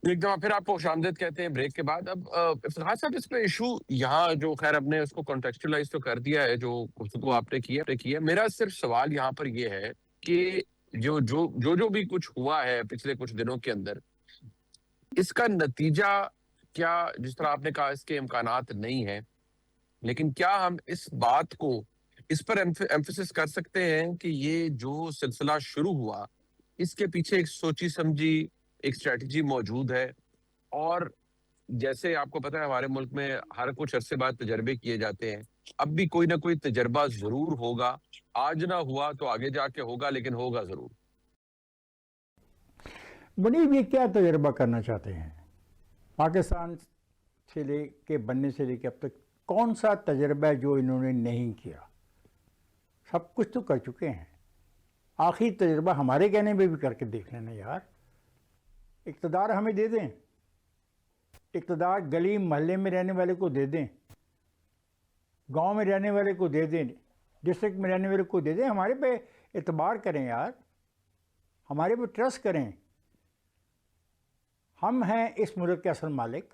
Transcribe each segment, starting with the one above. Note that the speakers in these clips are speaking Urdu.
ایک دفعہ پھر آپ کو خوشامدید کہتے ہیں بریک کے بعد. اب افتخار صاحب اس میں ایشو یہاں جو خیر اب نے اس کو کانٹیکسچلائز تو کر دیا ہے جو گفتگو آپ نے کیا. میرا صرف سوال یہاں پر یہ ہے کہ جو بھی کچھ ہوا ہے پچھلے کچھ دنوں کے اندر، اس کا نتیجہ کیا، جس طرح آپ نے کہا اس کے امکانات نہیں ہیں، لیکن کیا ہم اس بات کو اس پر ایمفیسس کر سکتے ہیں کہ یہ جو سلسلہ شروع ہوا اس کے پیچھے ایک سوچی سمجھی ایک اسٹریٹجی موجود ہے، اور جیسے آپ کو پتا ہے ہمارے ملک میں ہر کچھ عرصے بعد تجربے کیے جاتے ہیں، اب بھی کوئی نہ کوئی تجربہ ضرور ہوگا، آج نہ ہوا تو آگے جا کے ہوگا، لیکن ہوگا ضرور. منیب یہ کیا تجربہ کرنا چاہتے ہیں؟ پاکستان سے لے کے بننے سے لے کے اب تک کون سا تجربہ ہے جو انہوں نے نہیں کیا؟ سب کچھ تو کر چکے ہیں. آخری تجربہ ہمارے کہنے میں بھی کر کے دیکھ لینا یار. اقتدار ہمیں دے دیں، اقتدار گلی محلے میں رہنے والے کو دے دیں، گاؤں میں رہنے والے کو دے دیں، ڈسٹرکٹ میں رہنے والے کو دے دیں. ہمارے پہ اعتبار کریں یار، ہمارے پہ ٹرسٹ کریں. ہم ہیں اس ملک کے اصل مالک.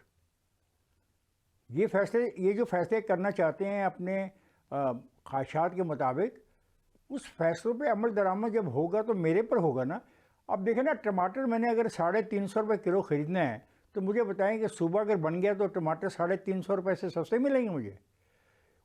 یہ جو فیصلے کرنا چاہتے ہیں اپنے خواہشات کے مطابق، اس فیصلوں پہ عمل درآمد جب ہوگا تو میرے پر ہوگا نا. اب دیکھیں نا، ٹماٹر میں نے اگر 350 روپے کلو خریدنا ہے تو مجھے بتائیں کہ صوبہ اگر بن گیا تو ٹماٹر 350 روپے سے سستے ملیں گے مجھے.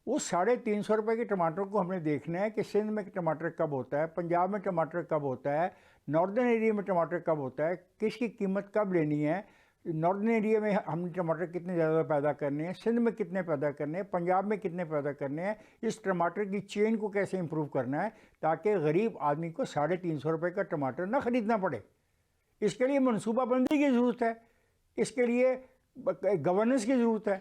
اس 350 روپے کے ٹماٹر کو ہم نے دیکھنا ہے کہ سندھ میں ٹماٹر کب ہوتا ہے، پنجاب میں ٹماٹر کب ہوتا ہے، ناردرن ایریا میں ٹماٹر کب ہوتا ہے، کس کی قیمت کب لینی ہے، ناردرن ایریا میں ہم نے ٹماٹر کتنے زیادہ پیدا کرنے ہیں، سندھ میں کتنے پیدا کرنے ہیں، پنجاب میں کتنے پیدا کرنے ہیں. اس ٹماٹر کی چین کو کیسے امپروو کرنا ہے تاکہ غریب آدمی کو 350 روپے کا ٹماٹر نہ خریدنا پڑے. اس کے لیے منصوبہ بندی کی ضرورت ہے، اس کے لیے گورننس کی ضرورت ہے.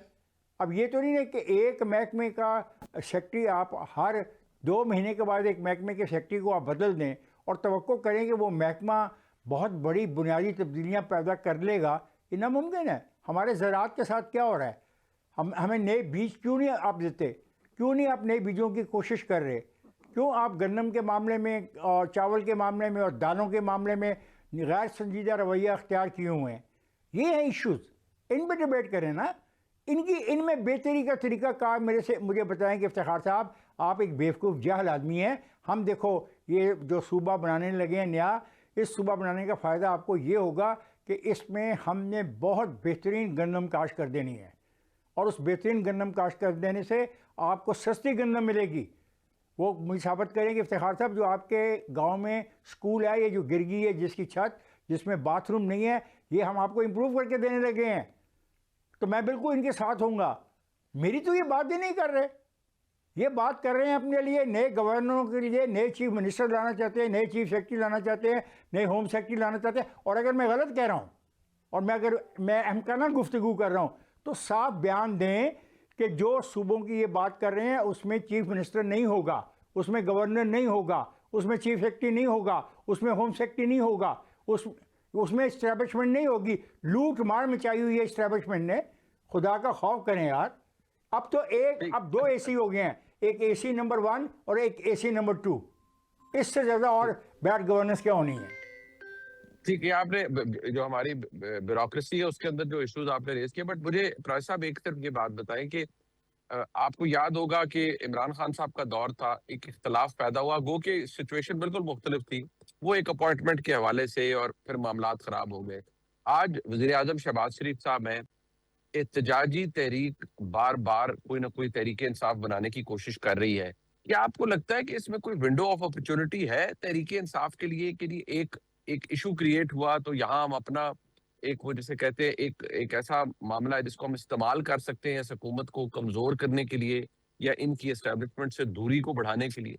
اب یہ تو نہیں ہے کہ ایک محکمے کا سیکٹری آپ ہر 2 مہینے کے بعد ایک محکمے کے سیکٹری کو آپ بدل دیں اور توقع کریں کہ وہ محکمہ بہت بڑی بنیادی تبدیلیاں پیدا کر لے گا. یہ ناممکن ہے. ہمارے زراعت کے ساتھ کیا ہو رہا ہے؟ ہمیں نئے بیج کیوں نہیں آپ دیتے؟ کیوں نہیں آپ نئے بیجوں کی کوشش کر رہے؟ کیوں آپ گندم کے معاملے میں اور چاول کے معاملے میں اور دالوں کے معاملے میں غیر سنجیدہ رویہ اختیار کیے ہوئے ہیں؟ یہ ہیں ایشوز، ان پہ ڈیبیٹ کریں نا. ان میں بہتری کا طریقہ کار مجھے بتائیں کہ افتخار صاحب آپ ایک بیوقوف جاہل آدمی ہیں. ہم دیکھو یہ جو صوبہ بنانے لگے ہیں نیا، اس صوبہ بنانے کا فائدہ آپ کو یہ ہوگا کہ اس میں ہم نے بہت بہترین گندم کاشت کر دینی ہے، اور اس بہترین گندم کاشت کر دینے سے آپ کو سستی گندم ملے گی. وہ مجھے ثابت کریں کہ افتخار صاحب جو آپ کے گاؤں میں سکول ہے، یہ جو گر گئی ہے جس کی چھت، جس میں باتھ روم نہیں ہے، یہ ہم آپ کو امپروو کر کے دینے لگے ہیں. تو میں بالکل ان کے ساتھ ہوں گا. میری تو یہ بات ہی نہیں کر رہے. یہ بات کر رہے ہیں اپنے لیے نئے گورنروں کے لیے، نئے چیف منسٹر لانا چاہتے ہیں، نئے چیف سیکرٹری لانا چاہتے ہیں، نئے ہوم سیکرٹری لانا چاہتے ہیں. اور اگر میں غلط کہہ رہا ہوں اور میں امکانہ گفتگو کر رہا ہوں تو صاف بیان دیں کہ جو صوبوں کی یہ بات کر رہے ہیں اس میں چیف منسٹر نہیں ہوگا، اس میں گورنر نہیں ہوگا، اس میں چیف سیکرٹری نہیں ہوگا، اس میں ہوم سیکرٹری نہیں ہوگا، اس میں اسٹیبلشمنٹ نہیں ہوگی. لوٹ مار مچائی ہوئی ہے اسٹیبلشمنٹ نے. خدا کا خوف کریں یار. اب تو اب 2 اے سی ہو گئے ہیں، ایک اے سی نمبر 1 اور ایک اے سی نمبر 2. اس سے زیادہ اور بیڈ گورننس کیا ہونی ہے؟ ٹھیک ہے، آپ نے جو ہماری بیوروکریسی ہے اس کے اندر جو ایشوز آپ نے ریز کیے، بٹ مجھے پراج صاحب ایک طرف یہ بات بتائیں کہ آپ کو یاد ہوگا کہ عمران خان صاحب کا دور تھا، ایک اختلاف پیدا ہوا، گو کہ سچویشن بالکل مختلف تھی، وہ ایک اپوائنٹمنٹ کے حوالے سے، اور پھر معاملات خراب ہو گئے. آج وزیر اعظم شہباز شریف صاحب ہیں، احتجاجی تحریک بار بار کوئی نہ کوئی تحریک انصاف بنانے کی کوشش کر رہی ہے. کیا آپ کو لگتا ہے کہ اس میں کوئی ونڈو آف اپرچونٹی ہے تحریک انصاف کے لیے کہ ایک ایشو کریٹ ہوا تو یہاں ہم اپنا ایک وہ جسے کہتے ہیں ایک ایسا معاملہ ہے جس کو ہم استعمال کر سکتے ہیں اس حکومت کو کمزور کرنے کے لیے یا ان کی اسٹیبلشمنٹ سے دوری کو بڑھانے کے لیے؟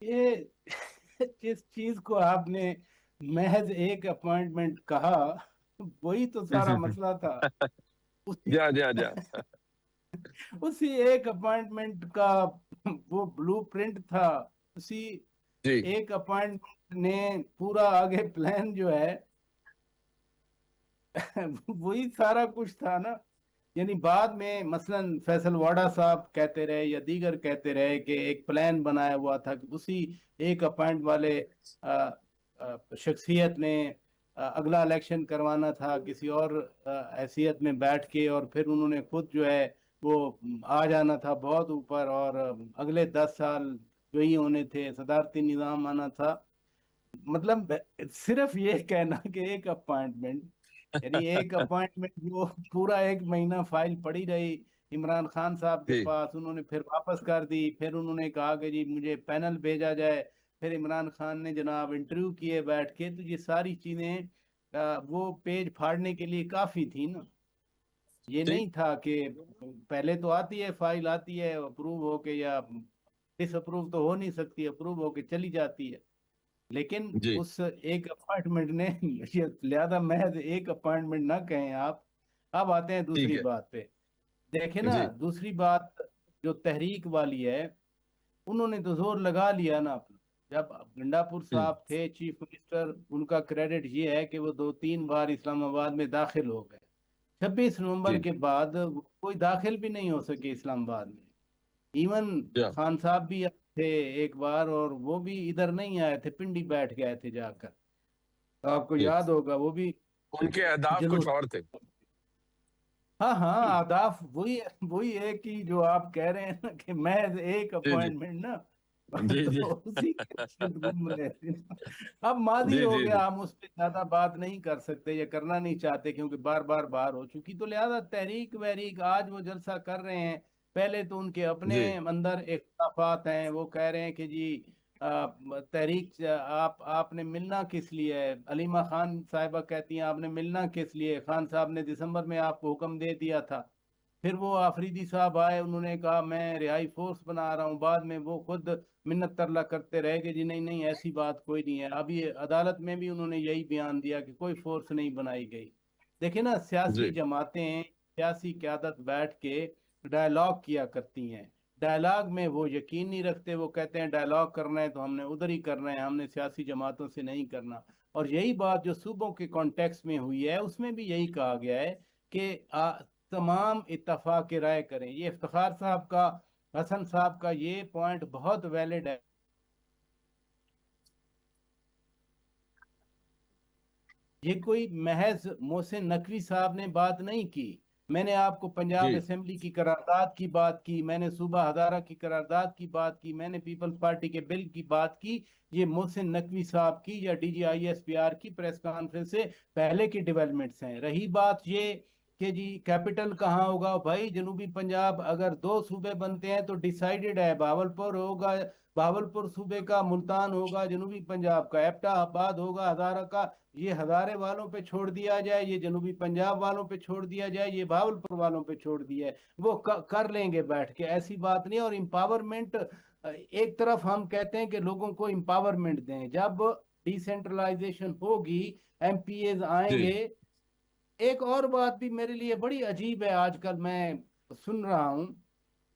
یہ جس چیز کو آپ نے محض ایک اپوائنٹمنٹ کہا، وہی تو سارا مسئلہ تھا. جا جا جا اسی ایک اپوائنٹمنٹ کا وہ بلو پرنٹ تھا. اسی جی ایک اپوائنٹمنٹ نے پورا آگے پلان جو ہے وہی سارا کچھ تھا نا. یعنی بعد میں مثلا فیصل واڈا صاحب کہتے رہے یا دیگر کہتے رہے کہ ایک پلان بنایا ہوا تھا کہ اسی ایک اپوائنٹ والے شخصیت نے اگلا الیکشن کروانا تھا کسی اور حیثیت میں بیٹھ کے، اور پھر انہوں نے خود جو ہے وہ آ جانا تھا بہت اوپر، اور اگلے 10 سال جو ہی ہونے تھے صدارتی نظام آنا تھا. مطلب صرف یہ کہنا کہ ایک اپوائنٹمنٹ، یعنی ایک اپوائنٹمنٹ جو پورا 1 مہینہ فائل پڑی رہی عمران خان صاحب کے جی پاس، انہوں نے پھر واپس کر دی، پھر انہوں نے کہا کہ جی مجھے پینل بھیجا جائے، پھر عمران خان نے جناب انٹرویو کیے بیٹھ کے. تو یہ ساری چیزیں وہ پیج پھاڑنے کے لیے کافی تھی نا. یہ جی نہیں تھا کہ پہلے تو آتی ہے فائل، آتی ہے اپروو ہو کے، یا ڈس اپروو تو ہو نہیں سکتی، اپروو ہو کے چلی جاتی ہے. لیکن جی اس ایک اپوائنٹمنٹ نے لہذا محض ایک اپوائنٹمنٹ نہ کہیں آپ. اب آتے ہیں ٹھیک دوسری ہے بات پہ. دیکھیں نا، جی دوسری بات جو تحریک والی ہے، انہوں نے تو زور لگا لیا نا اپنا. جب گنڈاپور ہوں صاحب تھے چیف منسٹر، ان کا کریڈٹ یہ ہے کہ وہ 2-3 بار اسلام آباد میں داخل ہو گئے. 26 نومبر جی کے بعد کوئی داخل بھی نہیں ہو سکے اسلام آباد میں. ایون یا خان صاحب بھی تھے ایک بار، اور وہ بھی ادھر نہیں آئے تھے، پنڈی بیٹھ گئے تھے جا کر. آپ کو جی یاد ہوگا وہ بھی ان کے اہداف جلوس. کچھ اور تھے. ہاں ہاں، اہداف وہی ایک ہی جو آپ کہہ رہے ہیں نا کہ محض ایک جی جی اپوائنٹمنٹ نا. جی جی تو اسی کے ارد گھوم رہے تھے. اب ماضی جی ہو جی جی گیا، ہم اس پہ زیادہ بات نہیں کر سکتے یا کرنا نہیں چاہتے، کیونکہ بار بار ہو چکی. تو لہذا تحریک وحریک آج وہ جلسہ کر رہے ہیں. پہلے تو ان کے اپنے جی اندر اختلافات ہیں. وہ کہہ رہے ہیں کہ جی تحریک آپ نے ملنا کس لیے ہے. علیمہ خان صاحبہ کہتی ہیں آپ نے ملنا کس لیے، خان صاحب نے دسمبر میں آپ کو حکم دے دیا تھا. پھر وہ آفریدی صاحب آئے، انہوں نے کہا میں رہائی فورس بنا رہا ہوں. بعد میں وہ خود منت ترلا کرتے رہے کہ جی نہیں نہیں ایسی بات کوئی نہیں ہے. ابھی عدالت میں بھی انہوں نے یہی بیان دیا کہ کوئی فورس نہیں بنائی گئی. دیکھیں نا، سیاسی جی جماعتیں، سیاسی قیادت بیٹھ کے ڈائلاگ کیا کرتی ہیں. ڈائلاگ میں وہ یقین نہیں رکھتے، وہ کہتے ہیں ڈائلاگ کرنا ہے تو ہم نے ادھر ہی کرنا ہے، ہم نے سیاسی جماعتوں سے نہیں کرنا. اور یہی بات جو صوبوں کے کانٹیکس میں ہوئی ہے، اس میں بھی یہی کہا گیا ہے کہ تمام اتفاق رائے کریں. یہ افتخار صاحب کا، حسن صاحب کا یہ پوائنٹ بہت ویلڈ ہے. یہ کوئی محض محسن نقوی صاحب نے بات نہیں کی. میں نے آپ کو پنجاب جی اسمبلی کی قرارداد کی بات کی، میں نے صوبہ ہزارہ کی قرارداد کی بات کی، میں نے پیپلز پارٹی کے بل کی بات کی. یہ محسن نقوی صاحب کی یا D G I S P R کی پریس کانفرنس سے پہلے کی ڈیولپمنٹس ہیں. رہی بات یہ کہ جی کیپٹل کہاں ہوگا، بھائی جنوبی پنجاب اگر 2 صوبے بنتے ہیں تو ڈیسائیڈڈ ہے بہاولپور ہوگا، بہاولپور صوبے کا ملتان ہوگا، جنوبی پنجاب کا ایبٹا آباد ہوگا، ہزارہ کا. یہ ہزارے والوں پہ چھوڑ دیا جائے، یہ جنوبی پنجاب والوں پہ چھوڑ دیا جائے، یہ بہاولپور والوں پہ چھوڑ دیا ہے. وہ کر لیں گے بیٹھ کے، ایسی بات نہیں. اور امپاورمنٹ، ایک طرف ہم کہتے ہیں کہ لوگوں کو امپاورمنٹ دیں، جب ڈی سینٹرلائزیشن ہوگی ایم پی ایز آئیں جی گے. ایک اور بات بھی میرے لیے بڑی عجیب ہے، آج کل میں سن رہا ہوں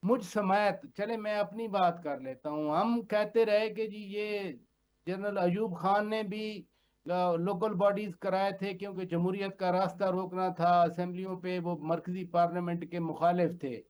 مجھ سمیت. چلے میں اپنی بات کر لیتا ہوں. ہم کہتے رہے کہ جی یہ جنرل ایوب خان نے بھی لوکل باڈیز کرائے تھے کیونکہ جمہوریت کا راستہ روکنا تھا اسمبلیوں پہ، وہ مرکزی پارلیمنٹ کے مخالف تھے.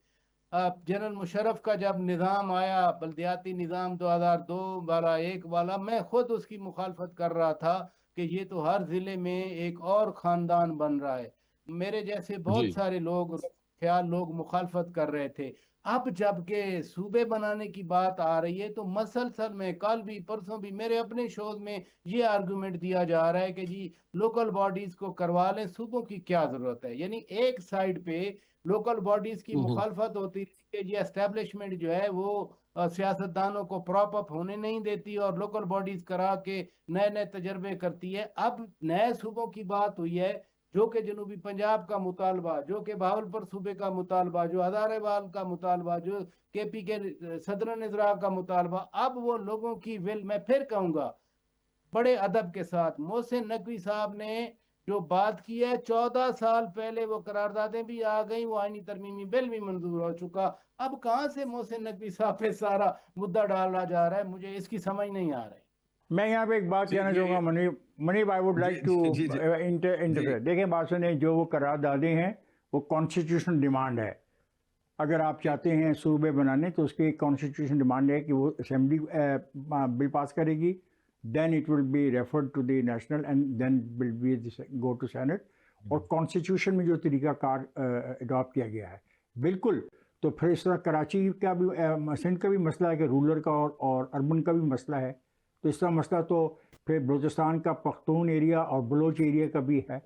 جنرل مشرف کا جب نظام آیا بلدیاتی نظام 2002 والا 1 والا، میں خود اس کی مخالفت کر رہا تھا کہ یہ تو ہر ضلع میں ایک اور خاندان بن رہا ہے. میرے جیسے بہت جی سارے لوگ خیال لوگ مخالفت کر رہے تھے. اب جب کہ صوبے بنانے کی بات آ رہی ہے تو مسلسل میں کل بھی پرسوں بھی میرے اپنے شوز میں یہ آرگومنٹ دیا جا رہا ہے کہ جی لوکل باڈیز کو کروا لیں، صوبوں کی کیا ضرورت ہے. یعنی ایک سائیڈ پہ لوکل باڈیز کی مخالفت ہوتی ہے کہ یہ اسٹیبلشمنٹ جو ہے وہ سیاستدانوں کو پراپ اپ ہونے نہیں دیتی اور لوکل باڈیز کرا کے نئے نئے تجربے کرتی ہے. اب نئے صوبوں کی بات ہوئی ہے، جو کہ جنوبی پنجاب کا مطالبہ، جو کہ بہاولپور صوبے کا مطالبہ، جو ہزارے وال کا مطالبہ، جو کے پی کے صدر نظراء کا مطالبہ. اب وہ لوگوں کی ول، میں پھر کہوں گا بڑے ادب کے ساتھ، محسن نقوی صاحب نے جو بات کی ہے 14 سال پہلے وہ قراردادیں بھی آ گئیں، وہ آئینی ترمیمی بل بھی منظور ہو چکا. اب کہاں سے محسن نقوی صاحب پہ سارا مدعا ڈالا جا رہا ہے، مجھے اس کی سمجھ نہیں آ رہی. میں یہاں پہ ایک بات جی کہنا چاہوں گا منیب آئی ووڈ جی لائک ٹو جی جی جی انٹرفیئر. دیکھیں بات سنیں، جو وہ قراردادیں ہیں وہ کانسٹیٹیوشن ڈیمانڈ ہے. اگر آپ چاہتے ہیں صوبے بنانے تو اس کی کانسٹیٹیوشن ڈیمانڈ ہے کہ وہ اسمبلی بل پاس کرے گی، then it will be referred to the national and then will be go to Senate. اور کانسٹیٹیوشن میں جو طریقہ کار اڈاپٹ کیا گیا ہے بالکل. تو پھر اس طرح کراچی کا بھی سندھ کا بھی مسئلہ ہے کہ رولر کا اور اربن کا بھی مسئلہ ہے. تو اس طرح مسئلہ تو پھر بلوچستان کا پختون ایریا اور بلوچ ایریا کا بھی ہے.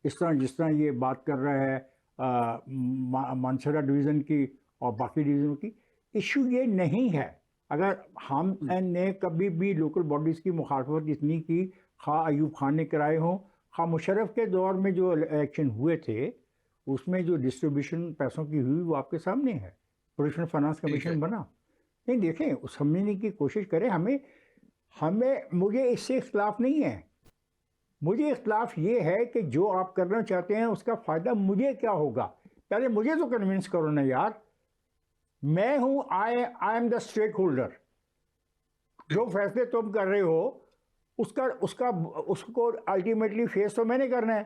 اس طرح جس طرح یہ بات کر رہا ہے مانسہرہ ڈویژن کی اور باقی ڈویژنوں کی. ایشو یہ نہیں ہے. اگر ہم نے کبھی بھی لوکل باڈیز کی مخالفت اتنی کی، خواہ ایوب خان نے کرائے ہوں، خواہ مشرف کے دور میں جو الیکشن ہوئے تھے اس میں جو ڈسٹریبیوشن پیسوں کی ہوئی وہ آپ کے سامنے ہے. پروفیشنل فائنانس کمیشن بنا. نہیں دیکھیں سمجھنے کی کوشش کریں. مجھے اس سے اختلاف نہیں ہے. مجھے اختلاف یہ ہے کہ جو آپ کرنا چاہتے ہیں اس کا فائدہ مجھے کیا ہوگا. پہلے مجھے تو کنونس کرو نا یار. میں ہوں I am the stake holder. جو فیصلے تم کر رہے ہو اس کو الٹیمیٹلی فیس تو میں نے کرنا ہے.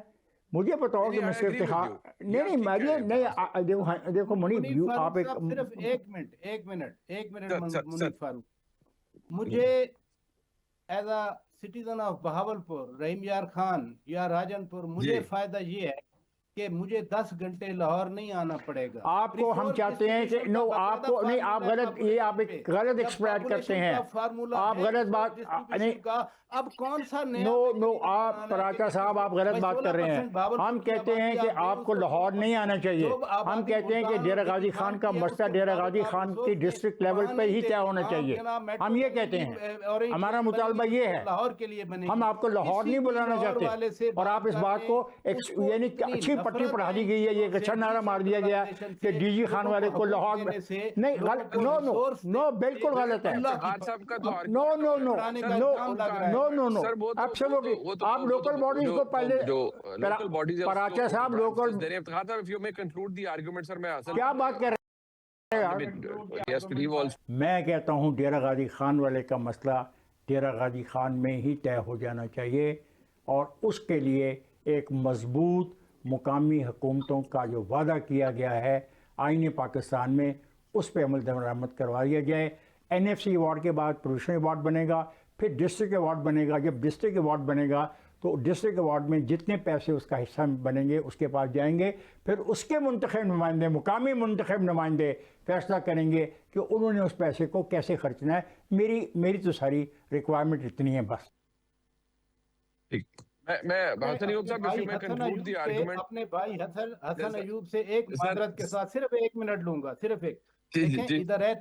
مجھے بتاؤ کہ مسٹر افتخار نہیں دیکھو منیب آپ صرف ایک منٹ منیب فاروق. مجھے as a citizen of Bahawalpur, Rahim Yar Khan یا راجن پور، مجھے فائدہ یہ ہے کہ مجھے 10 گھنٹے لاہور نہیں آنا پڑے گا. آپ کو ہم چاہتے ہیں کہ نو آپ کو نہیں، آپ غلط، یہ آپ ایک غلط ایکسپلائٹ کرتے ہیں. آپ غلط بات نہیں. اب کون سا نو آپ پراچا صاحب آپ غلط بات کر رہے ہیں. ہم کہتے ہیں کہ آپ کو لاہور نہیں آنا چاہیے. ہم کہتے ہیں کہ ڈیرہ غازی خان کا مسئلہ ڈیرہ غازی خان کی ڈسٹرکٹ لیول پہ ہی طے ہونا چاہیے. ہم یہ کہتے ہیں، ہمارا مطالبہ یہ ہے. ہم آپ کو لاہور نہیں بلانا چاہتے. اور آپ اس بات کو یعنی اچھی پٹی پڑھا دی گئی ہے، یہ اچھا نعرہ مار دیا گیا کہ ڈی جی خان والے کو لاہور میں نہیں. نو بالکل غلط ہے. نو نو نو نو نو ایبسولوٹلی. آپ لوکل باڈیز کو پہلے پراچا صاحب لوکل کیا بات کر رہے ہیں. میں کہتا ہوں ڈیرہ غازی خان والے کا مسئلہ ڈیرہ غازی خان میں ہی طے ہو جانا چاہیے. اور اس کے لیے ایک مضبوط مقامی حکومتوں کا جو وعدہ کیا گیا ہے آئین پاکستان میں، اس پہ عمل درآمد کروا دیا جائے. این ایف سی ایوارڈ کے بعد پروویشنل ایوارڈ بنے گا، پھر ڈسٹرکٹ ایوارڈ بنے گا. جب ڈسٹرکٹ ایوارڈ بنے گا تو ڈسٹرکٹ ایوارڈ میں جتنے پیسے اس کا حصہ بنیں گے اس کے پاس جائیں گے. پھر اس کے منتخب نمائندے، مقامی منتخب نمائندے فیصلہ کریں گے کہ انہوں نے اس پیسے کو کیسے خرچنا ہے. میری تو ساری ریکوائرمنٹ اتنی ہے بس. اپنے بھائی حسن ایوب سے ایک معذرت کے ساتھ صرف 1 منٹ لوں گا. صرف ایک ادھر ہے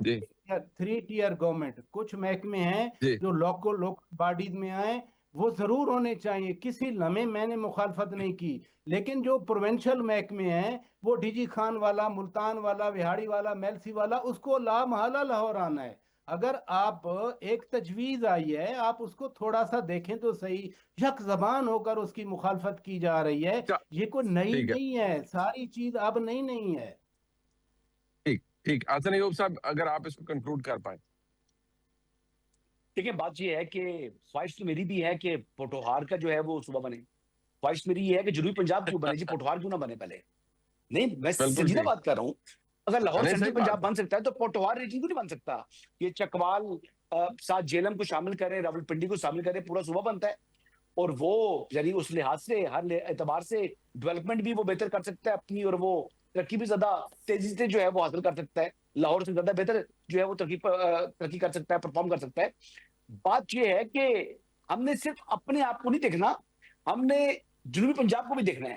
3 ٹیئر گورنمنٹ. کچھ محکمے ہیں جو لوکل باڈیز میں آئے، وہ ضرور ہونے چاہیے. کسی لمحے میں نے مخالفت نہیں کی. لیکن جو پروونشل محکمے ہیں وہ ڈی جی خان والا، ملتان والا، وہاڑی والا، میلسی والا، اس کو لا محالہ لاہور آنا ہے. اگر آپ ایک تجویز آئی ہے آپ اس کو تھوڑا سا دیکھیں تو صحیح. یک زبان ہو کر اس کی مخالفت کی جا رہی ہے. یہ کوئی نئی نہیں ہے، ساری چیز اب نئی نہیں ہے. ٹھیک حسن ایوب صاحب اگر آپ اس کو کنکلوڈ کر پائیں. دیکھیں بات یہ ہے کہ خواہش تو میری بھی ہے کہ پوٹوہار کا جو ہے وہ صوبہ بنے. خواہش میری یہ ہے کہ جنوبی پنجاب کیوں بنے جی، پوٹوہار کیوں نہ بنے پہلے. نہیں میں سنجیدہ بات کر رہا ہوں. اگر لاہور سینٹرل پنجاب بن سکتا ہے تو پوٹوہار ریجن کیوں نہیں بن سکتا. یہ چکوال ساتھ جیلم کو شامل کریں، راولپنڈی کو شامل کریں، پورا صوبہ بنتا ہے. اور وہ یعنی اس لحاظ سے ہر اعتبار سے ڈیولپمنٹ بھی وہ بہتر کر سکتا ہے اپنی، اور وہ ترقی بھی زیادہ تیزی سے جو ہے وہ حاصل کر سکتا ہے. لاہور سے زیادہ بہتر جو ہے وہ ترقی کر سکتا ہے، پرفارم کر سکتا ہے. بات یہ ہے کہ ہم نے صرف اپنے آپ کو نہیں دیکھنا، ہم نے جنوبی پنجاب کو بھی دیکھنا ہے،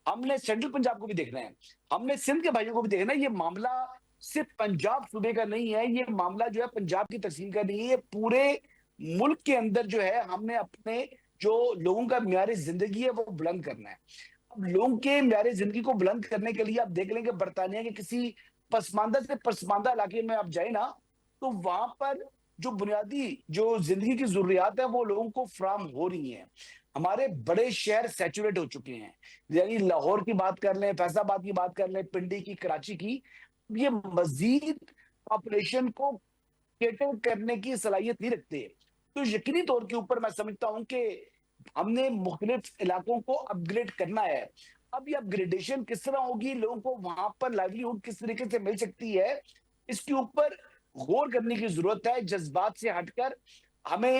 ہم نے سینٹرل پنجاب کو بھی دیکھنا ہے، ہم نے سندھ کے بھائیوں کو بھی دیکھنا ہے. یہ معاملہ صرف پنجاب صوبے کا نہیں ہے، یہ معاملہ جو ہے پنجاب کی تقسیم کا نہیں ہے. پورے ملک کے اندر جو ہے ہم نے اپنے جو لوگوں کا معیار زندگی ہے وہ بلند کرنا ہے. اب لوگوں کے معیار زندگی کو بلند کرنے کے لیے آپ دیکھ لیں کہ برطانیہ کے کسی پسماندہ سے پسماندہ علاقے میں آپ جائیں نا، تو وہاں پر جو بنیادی جو زندگی کی ضروریات ہیں وہ لوگوں کو فراہم ہو رہی ہیں. ہمارے بڑے شہر سیچوریٹ ہو چکے ہیں، یعنی لاہور کی بات کر لیں، فیصل آباد کی بات کر لیں، پنڈی کی، کراچی کی. یہ مزید پاپولیشن کو کیٹر کرنے کی صلاحیت نہیں رکھتے. تو یقینی طور کے اوپر میں سمجھتا ہوں کہ ہم نے مختلف علاقوں کو اپ گریڈ کرنا ہے. اب یہ اپ گریڈیشن کس طرح ہوگی، لوگوں کو وہاں پر لائیولی کس طریقے سے مل سکتی ہے، اس کے اوپر غور کرنے کی ضرورت ہے. جذبات سے ہٹ کر ہمیں